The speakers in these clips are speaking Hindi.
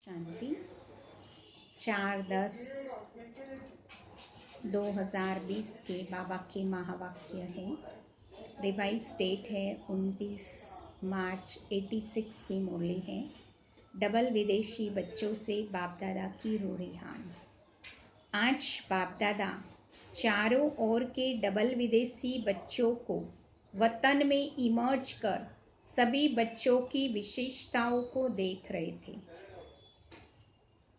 शांति 4/10/2020 के बाबा के महावाक्य है। रिवाइज डेट है 29 मार्च 86 की मुरली है। डबल विदेशी बच्चों से बाप दादा की रूरिहान। आज बाप दादा चारों ओर के डबल विदेशी बच्चों को वतन में इमर्ज कर सभी बच्चों की विशेषताओं को देख रहे थे,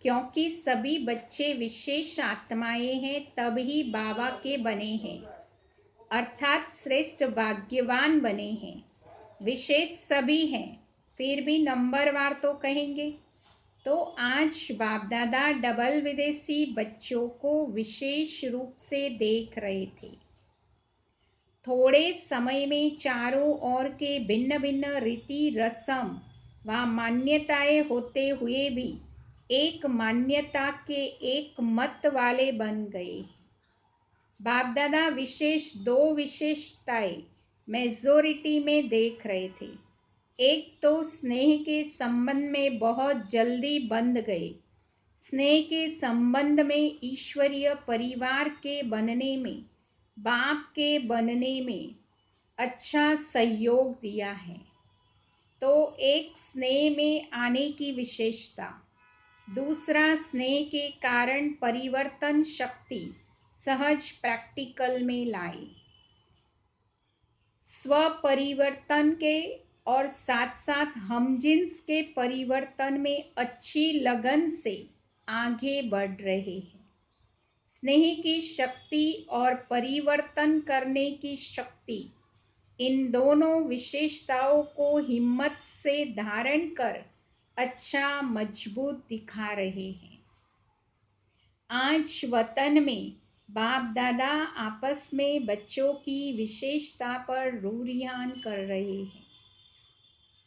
क्योंकि सभी बच्चे विशेष आत्माएं हैं, तब ही बाबा के बने हैं, अर्थात श्रेष्ठ भाग्यवान बने हैं। विशेष सभी हैं, फिर भी नंबरवार तो कहेंगे। तो आज बाप दादा डबल विदेशी बच्चों को विशेष रूप से देख रहे थे। थोड़े समय में चारों ओर के भिन्न भिन्न रीति रस्म व मान्यताएं होते हुए भी एक मान्यता के एक मत वाले बन गए। बाप दादा विशेष दो विशेषताएं मेजोरिटी में देख रहे थे। एक तो स्नेह के संबंध में बहुत जल्दी बंध गए। स्नेह के संबंध में ईश्वरीय परिवार के बनने में, बाप के बनने में अच्छा सहयोग दिया है। तो एक स्नेह में आने की विशेषता, दूसरा स्नेह के कारण परिवर्तन शक्ति सहज प्रैक्टिकल में लाई। स्व परिवर्तन के और साथ साथ हमजिन्स के परिवर्तन में अच्छी लगन से आगे बढ़ रहे हैं। स्नेह की शक्ति और परिवर्तन करने की शक्ति, इन दोनों विशेषताओं को हिम्मत से धारण कर अच्छा मजबूत दिखा रहे हैं। आज वतन में बाप दादा आपस में बच्चों की विशेषता पर रूरिहान कर रहे हैं।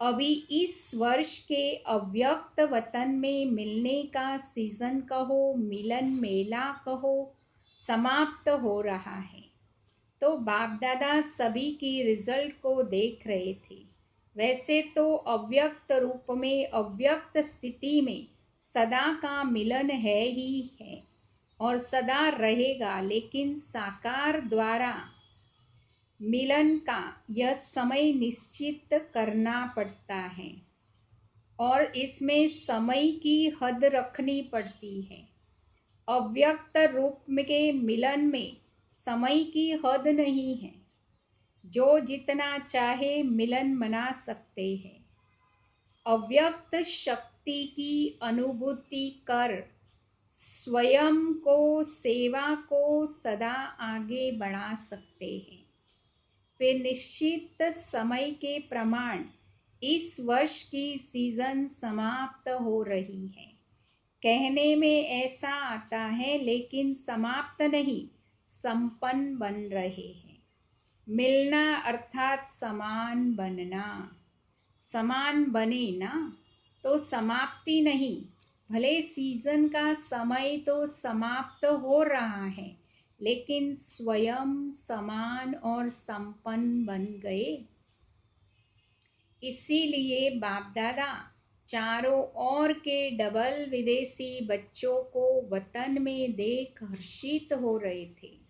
अभी इस वर्ष के अव्यक्त वतन में मिलने का सीजन कहो, मिलन मेला कहो, समाप्त हो रहा है। तो बाप दादा सभी की रिजल्ट को देख रहे थे। वैसे तो अव्यक्त रूप में, अव्यक्त स्थिति में सदा का मिलन है ही है और सदा रहेगा, लेकिन साकार द्वारा मिलन का यह समय निश्चित करना पड़ता है और इसमें समय की हद रखनी पड़ती है। अव्यक्त रूप के मिलन में समय की हद नहीं है। जो जितना चाहे मिलन मना सकते हैं। अव्यक्त शक्ति की अनुभूति कर स्वयं को, सेवा को सदा आगे बढ़ा सकते हैं। फिर निश्चित समय के प्रमाण इस वर्ष की सीजन समाप्त हो रही है। कहने में ऐसा आता है, लेकिन समाप्त नहीं, संपन्न बन रहे हैं। मिलना अर्थात समान बनना। समान बने ना तो समाप्ति नहीं। भले सीजन का समय तो समाप्त हो रहा है, लेकिन स्वयं समान और संपन्न बन गए। इसीलिए बाप दादा चारों ओर के डबल विदेशी बच्चों को वतन में देख हर्षित हो रहे थे,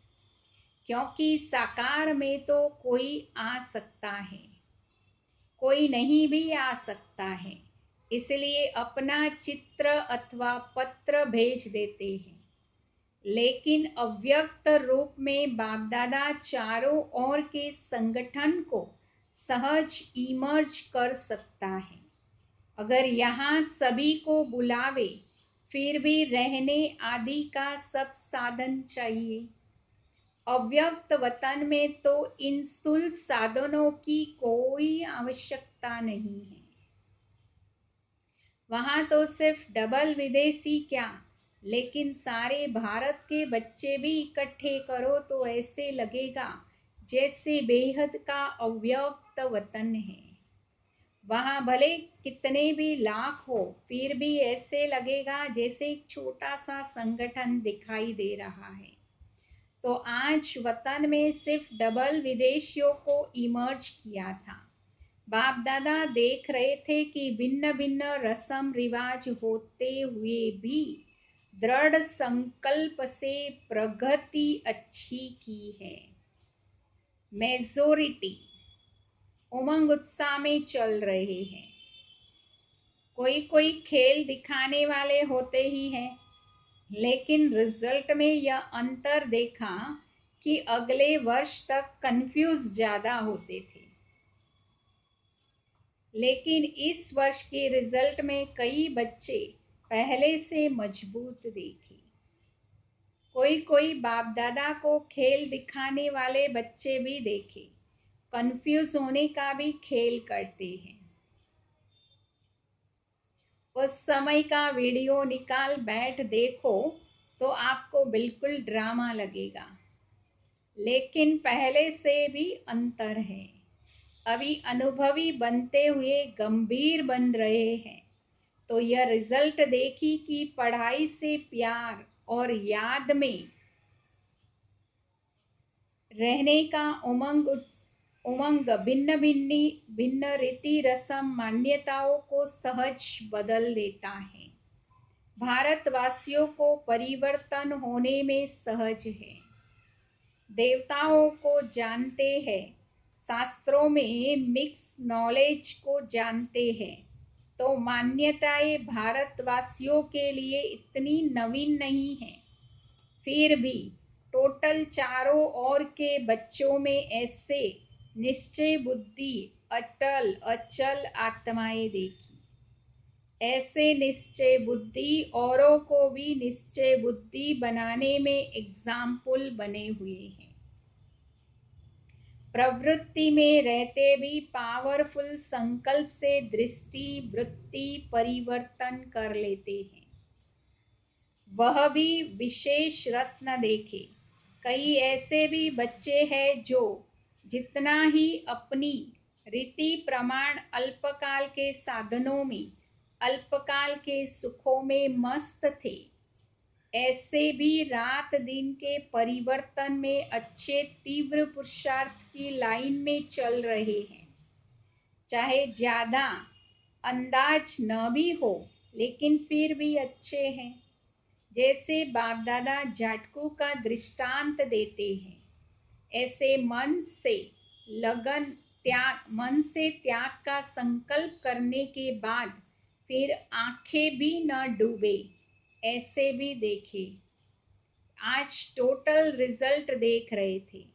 क्योंकि साकार में तो कोई आ सकता है, कोई नहीं भी आ सकता है। इसलिए अपना चित्र अथवा पत्र भेज देते हैं। लेकिन अव्यक्त रूप में बाप दादा चारों ओर के संगठन को सहज इमर्ज कर सकता है। अगर यहाँ सभी को बुलावे, फिर भी रहने आदि का सब साधन चाहिए। अव्यक्त वतन में तो इन स्थूल साधनों की कोई आवश्यकता नहीं है। वहां तो सिर्फ डबल विदेशी क्या, लेकिन सारे भारत के बच्चे भी इकट्ठे करो तो ऐसे लगेगा जैसे बेहद का अव्यक्त वतन है। वहां भले कितने भी लाख हो, फिर भी ऐसे लगेगा जैसे एक छोटा सा संगठन दिखाई दे रहा है। तो आज वतन में सिर्फ डबल विदेशियों को इमर्ज किया था। बाप दादा देख रहे थे कि भिन्न भिन्न रस्म रिवाज होते हुए भी दृढ़ संकल्प से प्रगति अच्छी की है। मेजोरिटी उमंग उत्साह में चल रहे हैं। कोई कोई खेल दिखाने वाले होते ही हैं, लेकिन रिजल्ट में यह अंतर देखा कि अगले वर्ष तक कंफ्यूज ज्यादा होते थे। लेकिन इस वर्ष के रिजल्ट में कई बच्चे पहले से मजबूत देखे। कोई कोई बाप दादा को खेल दिखाने वाले बच्चे भी देखे, कंफ्यूज होने का भी खेल करते हैं। उस समय का वीडियो निकाल बैठ देखो तो आपको बिल्कुल ड्रामा लगेगा, लेकिन पहले से भी अंतर है। अभी अनुभवी बनते हुए गंभीर बन रहे हैं, तो यह रिजल्ट देखी कि पढ़ाई से प्यार और याद में रहने का उमंग भिन्न रीति रस्म मान्यताओं को सहज बदल देता है। भारतवासियों को परिवर्तन होने में सहज है। देवताओं को जानते हैं, शास्त्रों में मिक्स नॉलेज को जानते हैं, तो मान्यताएं भारतवासियों के लिए इतनी नवीन नहीं है। फिर भी टोटल चारों ओर के बच्चों में ऐसे निश्चय बुद्धि, अटल अचल आत्माएं देखी। ऐसे निश्चय बुद्धि औरों को भी निश्चय बुद्धि बनाने में एग्जाम्पल बने हुए हैं। प्रवृत्ति में रहते भी पावरफुल संकल्प से दृष्टि वृत्ति परिवर्तन कर लेते हैं। वह भी विशेष रत्न देखे। कई ऐसे भी बच्चे हैं जो जितना ही अपनी रीति प्रमाण अल्पकाल के साधनों में, अल्पकाल के सुखों में मस्त थे, ऐसे भी रात दिन के परिवर्तन में अच्छे तीव्र पुरुषार्थ की लाइन में चल रहे हैं। चाहे ज्यादा अंदाज न भी हो, लेकिन फिर भी अच्छे हैं। जैसे बाप दादा जाटकू का दृष्टांत देते हैं, ऐसे मन से त्याग का संकल्प करने के बाद फिर आंखें भी न डूबे, ऐसे भी देखे। आज टोटल रिजल्ट देख रहे थे।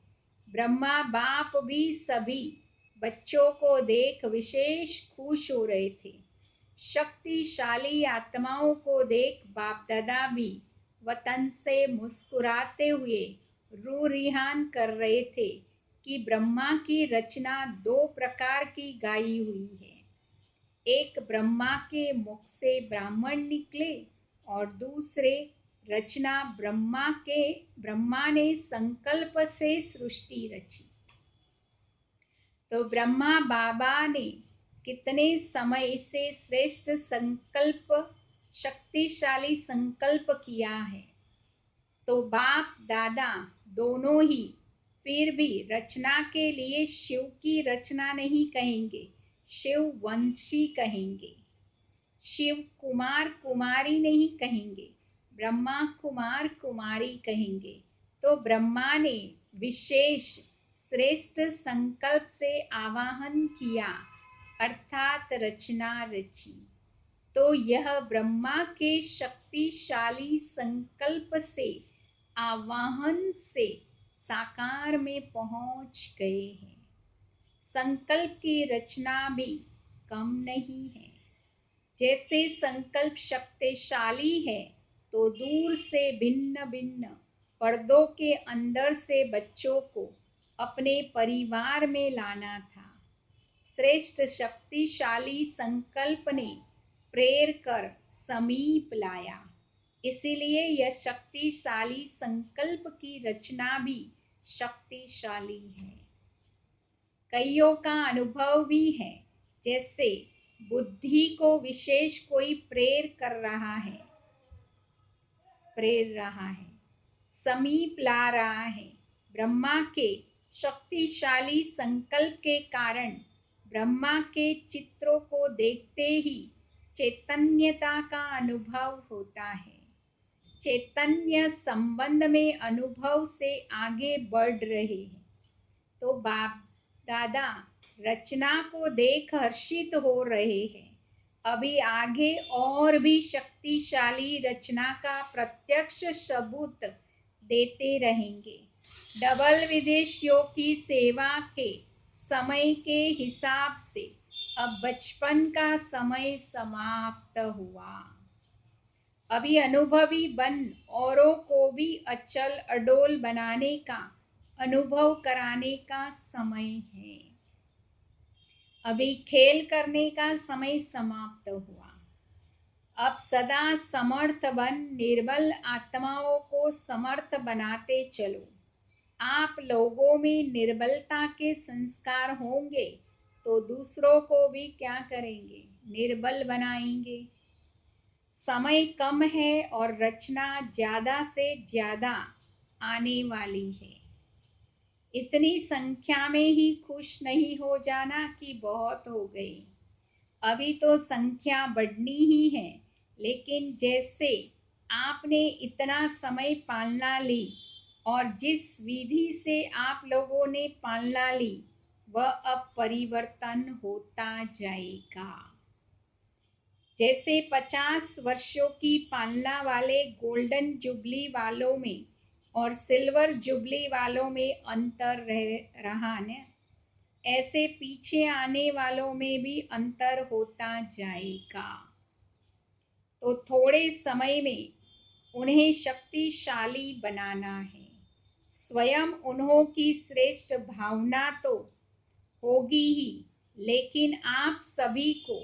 ब्रह्मा बाप भी सभी बच्चों को देख विशेष खुश हो रहे थे। शक्तिशाली आत्माओं को देख बाप दादा भी वतन से मुस्कुराते हुए रू रिहान कर रहे थे कि ब्रह्मा की रचना दो प्रकार की गाई हुई है। एक ब्रह्मा के मुख से ब्राह्मण निकले और दूसरे रचना ब्रह्मा ने संकल्प से सृष्टि रची। तो ब्रह्मा बाबा ने कितने समय से श्रेष्ठ संकल्प, शक्तिशाली संकल्प किया है। तो बाप दादा दोनों ही फिर भी रचना के लिए शिव की रचना नहीं कहेंगे, शिव वंशी कहेंगे। शिव कुमार कुमारी नहीं कहेंगे, ब्रह्मा कुमार कुमारी कहेंगे। तो ब्रह्मा ने विशेष श्रेष्ठ संकल्प से आवाहन किया, अर्थात रचना रची। तो यह ब्रह्मा के शक्तिशाली संकल्प से, आवाहन से साकार में पहुंच गए हैं। संकल्प की रचना भी कम नहीं है। जैसे संकल्प शक्तिशाली है, तो दूर से भिन्न भिन्न पर्दों के अंदर से बच्चों को अपने परिवार में लाना था। श्रेष्ठ शक्तिशाली संकल्प ने प्रेर कर समीप लाया। इसीलिए यह शक्तिशाली संकल्प की रचना भी शक्तिशाली है। कईयों का अनुभव भी है, जैसे बुद्धि को विशेष कोई प्रेर रहा है, समीप ला रहा है। ब्रह्मा के शक्तिशाली संकल्प के कारण ब्रह्मा के चित्रों को देखते ही चैतन्यता का अनुभव होता है। चैतन्य संबंध में अनुभव से आगे बढ़ रहे हैं। तो बाप दादा रचना को देख हर्षित हो रहे हैं। अभी आगे और भी शक्तिशाली रचना का प्रत्यक्ष सबूत देते रहेंगे। डबल विदेशियों की सेवा के समय के हिसाब से अब बचपन का समय समाप्त हुआ। अभी अनुभवी बन औरों को भी अचल अडोल बनाने का अनुभव कराने का समय है। अभी खेल करने का समय समाप्त हुआ। अब सदा समर्थ बन निर्बल आत्माओं को समर्थ बनाते चलो। आप लोगों में निर्बलता के संस्कार होंगे तो दूसरों को भी क्या करेंगे? निर्बल बनाएंगे। समय कम है और रचना ज्यादा से ज्यादा आने वाली है। इतनी संख्या में ही खुश नहीं हो जाना कि बहुत हो गई। अभी तो संख्या बढ़नी ही है, लेकिन जैसे आपने इतना समय पालना ली और जिस विधि से आप लोगों ने पालना ली वह अब परिवर्तन होता जाएगा। जैसे 50 वर्षों की पालना वाले गोल्डन जुबली वालों में और सिल्वर जुबली वालों में अंतर रह रहा न, ऐसे पीछे आने वालों में भी अंतर होता जाएगा। तो थोड़े समय में उन्हें शक्तिशाली बनाना है। स्वयं उन्हों की श्रेष्ठ भावना तो होगी ही, लेकिन आप सभी को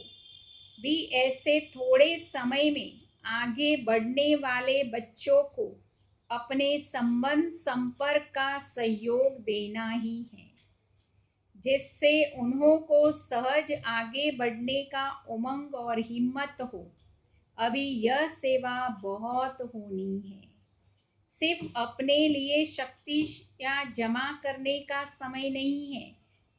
भी ऐसे थोड़े समय में आगे बढ़ने वाले बच्चों को अपने संबंध संपर्क का सहयोग देना ही है, जिससे उन्हों को सहज आगे बढ़ने का उमंग और हिम्मत हो। अभी यह सेवा बहुत होनी है। सिर्फ अपने लिए शक्तियाँ जमा करने का समय नहीं है,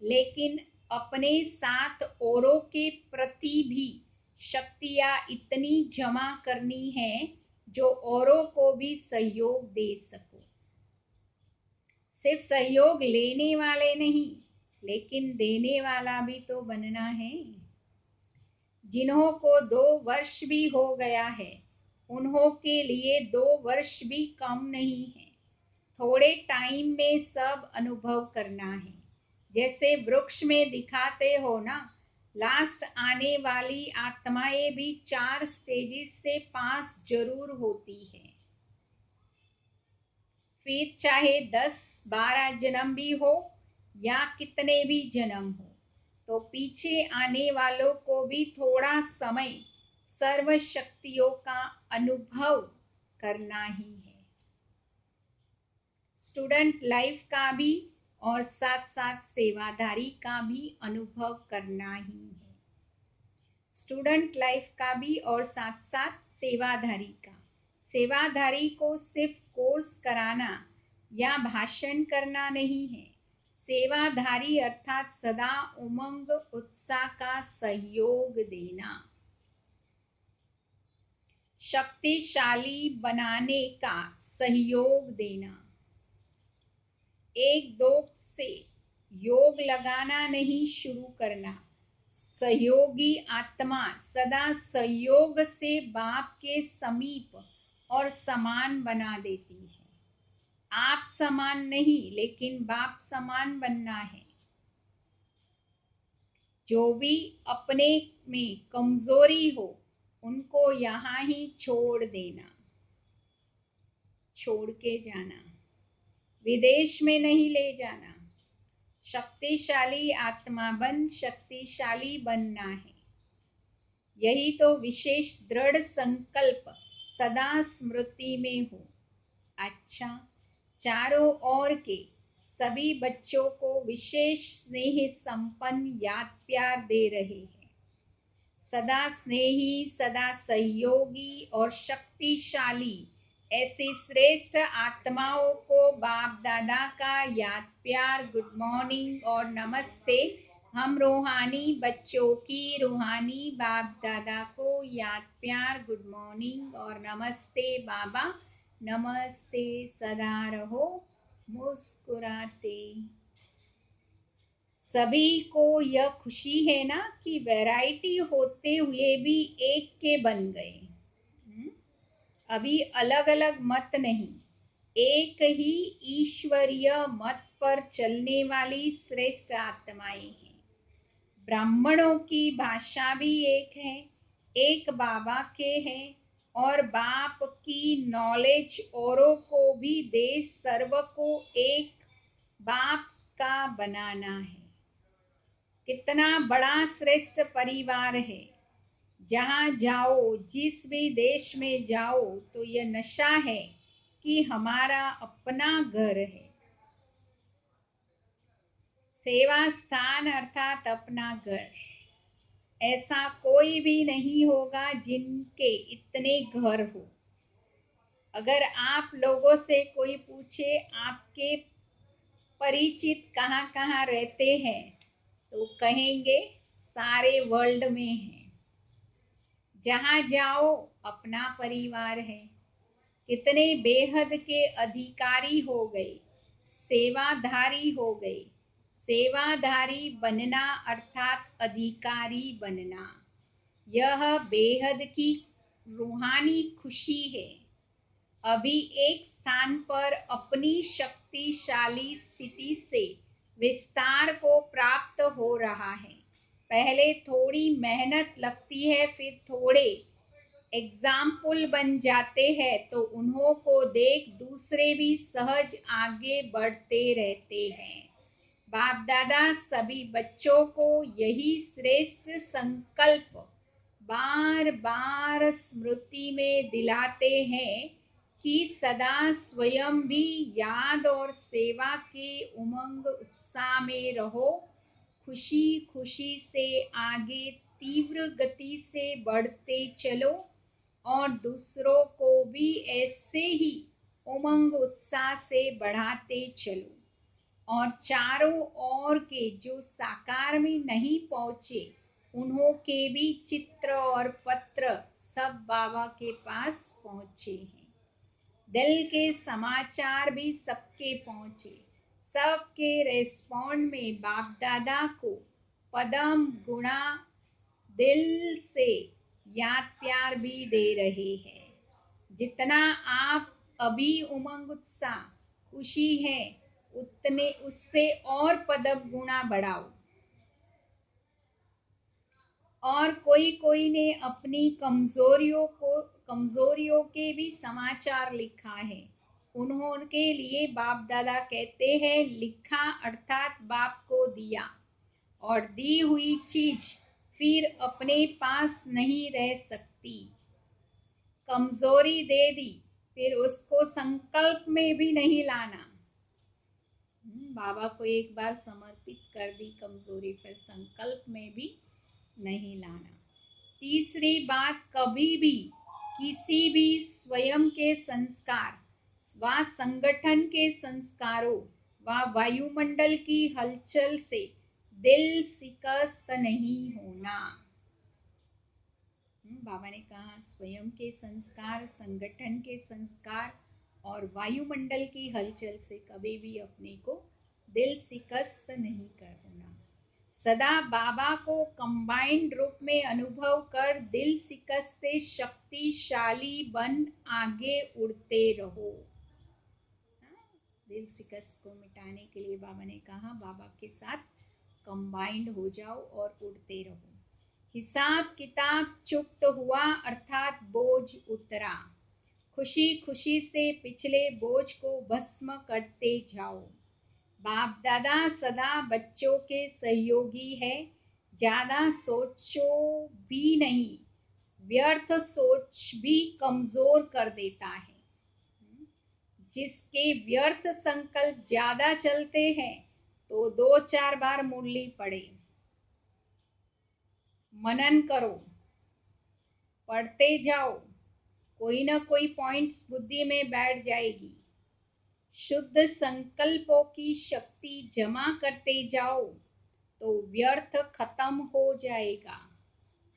लेकिन अपने साथ औरों के प्रति भी शक्तियाँ इतनी जमा करनी है जो औरों को भी सहयोग दे सको। सिर्फ सहयोग लेने वाले नहीं, लेकिन देने वाला भी तो बनना है। जिन्हों को 2 वर्ष भी हो गया है, उन्हों के लिए 2 वर्ष भी कम नहीं है। थोड़े टाइम में सब अनुभव करना है। जैसे वृक्ष में दिखाते हो ना, लास्ट आने वाली आत्माएं भी 4 स्टेजेस से पास जरूर होती है। फिर चाहे 10-12 जन्म भी हो या कितने भी जन्म हो, तो पीछे आने वालों को भी थोड़ा समय सर्व शक्तियों का अनुभव करना ही है। स्टूडेंट लाइफ का भी और साथ साथ सेवाधारी का भी अनुभव करना ही है। स्टूडेंट लाइफ का भी और साथ साथ सेवाधारी का। सेवाधारी को सिर्फ कोर्स कराना या भाषण करना नहीं है। सेवाधारी अर्थात सदा उमंग उत्साह का सहयोग देना, शक्तिशाली बनाने का सहयोग देना। एक दो से योग लगाना नहीं शुरू करना। सहयोगी आत्मा सदा सहयोग से बाप के समीप और समान बना देती है। आप समान नहीं, लेकिन बाप समान बनना है। जो भी अपने में कमजोरी हो उनको यहाँ ही छोड़ देना, छोड़ के जाना, विदेश में नहीं ले जाना। शक्तिशाली आत्मा बन शक्तिशाली बनना है। यही तो विशेष दृढ़ संकल्प सदा स्मृति में हो। अच्छा, चारों ओर के सभी बच्चों को विशेष स्नेह संपन्न याद प्यार दे रहे हैं। सदा स्नेही, सदा सहयोगी और शक्तिशाली ऐसी श्रेष्ठ आत्माओं को बाप दादा का याद प्यार, गुड मॉर्निंग और नमस्ते हम रूहानी बच्चों की रूहानी बाप दादा को याद प्यार गुड मॉर्निंग और नमस्ते बाबा। नमस्ते, सदा रहो मुस्कुराते। सभी को यह खुशी है ना कि वैरायटी होते हुए भी एक के बन गए। अभी अलग अलग मत नहीं, एक ही ईश्वरीय मत पर चलने वाली श्रेष्ठ आत्माएं हैं। ब्राह्मणों की भाषा भी एक है, एक बाबा के हैं, और बाप की नॉलेज औरों को भी देश सर्व को एक बाप का बनाना है। कितना बड़ा श्रेष्ठ परिवार है। जहां जाओ, जिस भी देश में जाओ, तो यह नशा है कि हमारा अपना घर है। सेवा स्थान अर्थात अपना घर। ऐसा कोई भी नहीं होगा जिनके इतने घर हो। अगर आप लोगों से कोई पूछे आपके परिचित कहाँ कहाँ रहते हैं, तो कहेंगे सारे वर्ल्ड में हैं। जहां जाओ अपना परिवार है। कितने बेहद के अधिकारी हो गए, सेवाधारी हो गए। सेवाधारी बनना अर्थात अधिकारी बनना, यह बेहद की रूहानी खुशी है। अभी एक स्थान पर अपनी शक्तिशाली स्थिति से विस्तार को प्राप्त हो रहा है। पहले थोड़ी मेहनत लगती है, फिर थोड़े एग्जाम्पल बन जाते हैं, तो उन्हों को देख दूसरे भी सहज आगे बढ़ते रहते हैं। बाप दादा सभी बच्चों को यही श्रेष्ठ संकल्प बार बार स्मृति में दिलाते हैं कि सदा स्वयं भी याद और सेवा के उमंग उत्साह में रहो। खुशी खुशी से आगे तीव्र गति से बढ़ते चलो और दूसरों को भी ऐसे ही उमंग उत्साह से बढ़ाते चलो। और चारों ओर के जो साकार में नहीं पहुंचे, उन्हों के भी चित्र और पत्र सब बाबा के पास पहुंचे हैं। दिल के समाचार भी सबके पहुंचे। सबके रेस्पॉन्ड में बाप दादा को पदम गुणा दिल से याद प्यार भी दे रहे हैं। जितना आप अभी उमंग उत्साह खुशी है, उतने उससे और पदम गुणा बढ़ाओ। और कोई कोई ने अपनी कमजोरियों के भी समाचार लिखा है। उन्होंने लिए बाप दादा कहते हैं, लिखा अर्थात बाप को दिया, और दी हुई चीज फिर अपने पास नहीं रह सकती। कमजोरी दे दी, फिर उसको संकल्प में भी नहीं लाना। बाबा को एक बार समर्पित कर दी कमजोरी, फिर संकल्प में भी नहीं लाना। तीसरी बात, कभी भी किसी भी स्वयं के संस्कार व संगठन के संस्कारों व वायुमंडल की हलचल से दिल शिकस्त नहीं होना। बाबा ने कहा स्वयं के संस्कार, संगठन के संस्कार और वायुमंडल की हलचल से कभी भी अपने को दिल शिकस्त नहीं कर होना। सदा बाबा को कंबाइंड रूप में अनुभव कर दिल शिकस्त से शक्तिशाली बन आगे उड़ते रहो। दिल शिकस्त को मिटाने के लिए बाबा ने कहा बाबा के साथ कंबाइंड हो जाओ और उड़ते रहो। हिसाब किताब चुप्त हुआ अर्थात बोझ उतरा। खुशी खुशी से पिछले बोझ को भस्म करते जाओ। बाप दादा सदा बच्चों के सहयोगी है। ज्यादा सोचो भी नहीं, व्यर्थ सोच भी कमजोर कर देता है। जिसके व्यर्थ संकल्प ज्यादा चलते हैं, तो 2-4 बार मुरली पड़े, मनन करो, पढ़ते जाओ, कोई ना कोई पॉइंट्स बुद्धि में बैठ जाएगी। शुद्ध संकल्पों की शक्ति जमा करते जाओ। तो व्यर्थ खत्म हो जाएगा।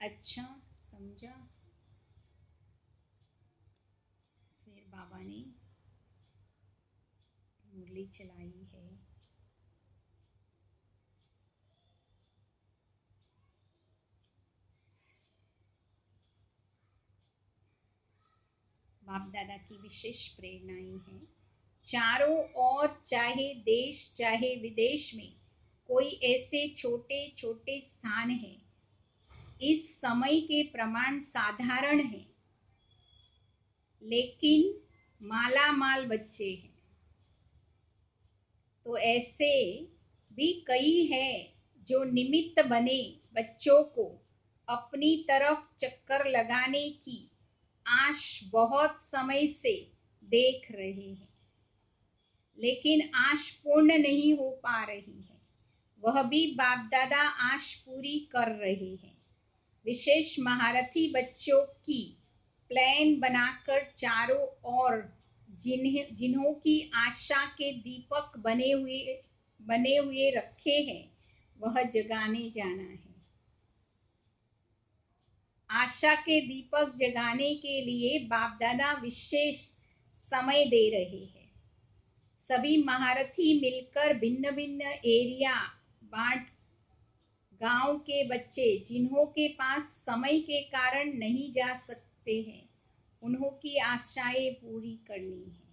अच्छा, समझा। फिर बाबा ने मुरली चलाई है। बाप दादा की विशेष प्रेरणाएं हैं। चारों ओर, चाहे देश चाहे विदेश में, कोई ऐसे छोटे छोटे स्थान हैं, इस समय के प्रमाण साधारण हैं, लेकिन माला माल बच्चे हैं। तो ऐसे भी कई हैं जो निमित्त बने बच्चों को अपनी तरफ चक्कर लगाने की आश बहुत समय से देख रहे हैं, लेकिन आश पूर्ण नहीं हो पा रही है। वह भी बाप दादा आश पूरी कर रहे हैं। विशेष महारथी बच्चों की प्लान बनाकर चारों ओर जिन्हों की आशा के दीपक बने हुए रखे हैं, वह जगाने जाना है। आशा के दीपक जगाने के लिए बाप दादा विशेष समय दे रहे हैं। सभी महारथी मिलकर भिन्न भिन्न एरिया बांट गांव के बच्चे जिन्हों के पास समय के कारण नहीं जा सकते हैं, उन्हों की आशाएं पूरी करनी है।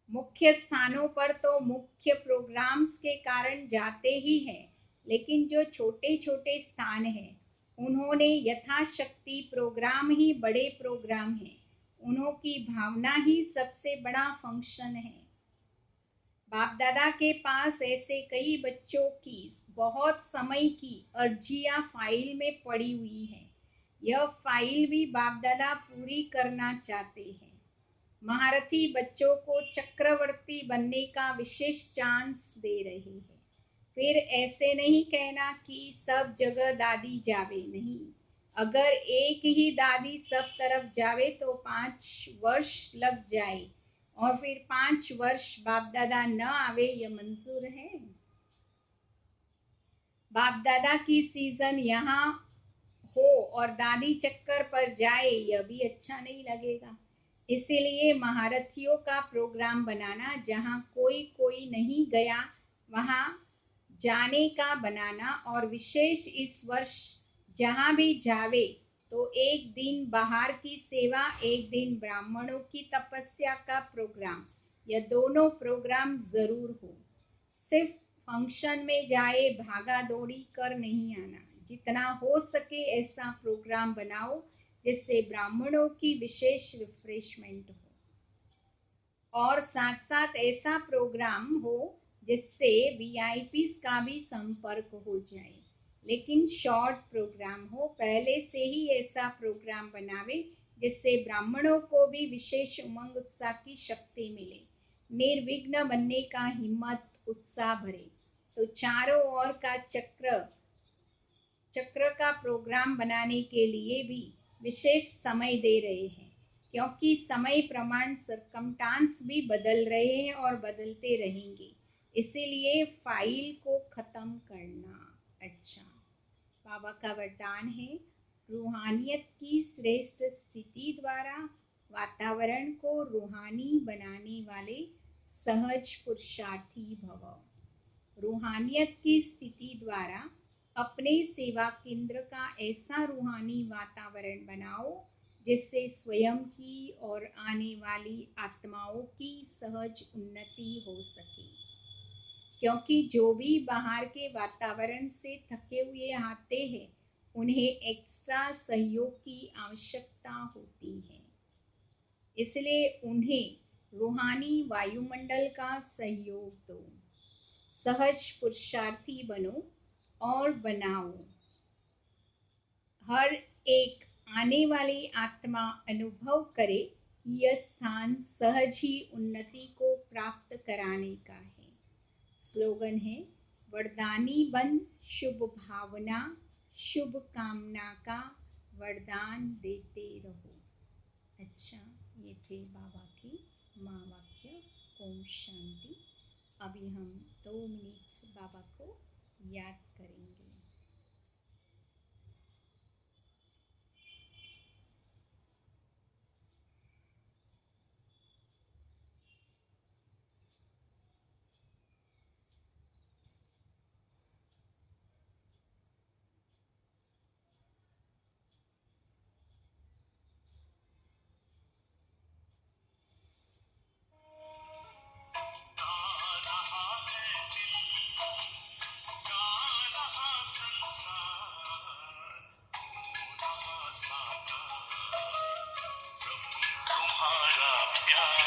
मुख्य स्थानों पर तो मुख्य प्रोग्राम्स के कारण जाते ही हैं, लेकिन जो छोटे छोटे स्थान हैं, उन्होंने यथाशक्ति प्रोग्राम ही बड़े प्रोग्राम हैं। उन्हों की भावना ही सबसे बड़ा फंक्शन है। बाप दादा के पास ऐसे कई बच्चों की बहुत समय की अर्जियां फाइल में पड़ी हुई हैं। यह फाइल भी बाप दादा पूरी करना चाहते हैं। महारथी बच्चों को चक्रवर्ती बनने का विशेष चांस दे रहे हैं। फिर ऐसे नहीं कहना कि सब जगह दादी जावे, नहीं। अगर एक ही दादी सब तरफ जावे तो 5 वर्ष लग जाए, और फिर 5 वर्ष बाप दादा न आवे, यह मंजूर है? बाप दादा की सीजन यहाँ हो और दादी चक्कर पर जाए, यह भी अच्छा नहीं लगेगा। इसीलिए महारथियों का प्रोग्राम बनाना, जहाँ कोई कोई नहीं गया वहां जाने का बनाना, और विशेष इस वर्ष जहां भी जावे तो एक दिन बाहर की सेवा, एक दिन ब्राह्मणों की तपस्या का प्रोग्राम, यह दोनों प्रोग्राम जरूर हो। सिर्फ फंक्शन में जाए भागा दौड़ी कर नहीं आना। जितना हो सके ऐसा प्रोग्राम बनाओ जिससे ब्राह्मणों की विशेष रिफ्रेशमेंट हो, और साथ साथ ऐसा प्रोग्राम हो जिससे वीआईपीस का भी संपर्क हो जाए, लेकिन शॉर्ट प्रोग्राम हो। पहले से ही ऐसा प्रोग्राम बनावे जिससे ब्राह्मणों को भी विशेष उमंग उत्साह की शक्ति मिले, निर्विघ्न बनने का हिम्मत उत्साह भरे। तो चारों ओर का चक्र का प्रोग्राम बनाने के लिए भी विशेष समय दे रहे हैं, क्योंकि समय प्रमाण सरकमस्टांस भी बदल रहे हैं और बदलते रहेंगे। इसीलिए फाइल को खत्म करना। अच्छा, बाबा का वरदान है, रूहानियत की श्रेष्ठ स्थिति द्वारा वातावरण को रूहानी बनाने वाले सहज पुरुषार्थी भव। रूहानियत की स्थिति द्वारा अपने सेवा केंद्र का ऐसा रूहानी वातावरण बनाओ जिससे स्वयं की और आने वाली आत्माओं की सहज उन्नति हो सके। क्योंकि जो भी बाहर के वातावरण से थके हुए आते हैं, उन्हें एक्स्ट्रा सहयोग की आवश्यकता होती है। इसलिए उन्हें रूहानी वायुमंडल का सहयोग दो। सहज पुरुषार्थी बनो और बनाओ। हर एक आने वाली आत्मा अनुभव करे कि यह स्थान सहज ही उन्नति को प्राप्त कराने का है। स्लोगन है, वरदानी बन शुभ भावना, शुभ कामना का वरदान देते रहो। अच्छा, ये थे बाबा की महावाक्य। ओम शांति। अभी हम 2 मिनट बाबा को याद करेंगे। तुम्हारा प्यार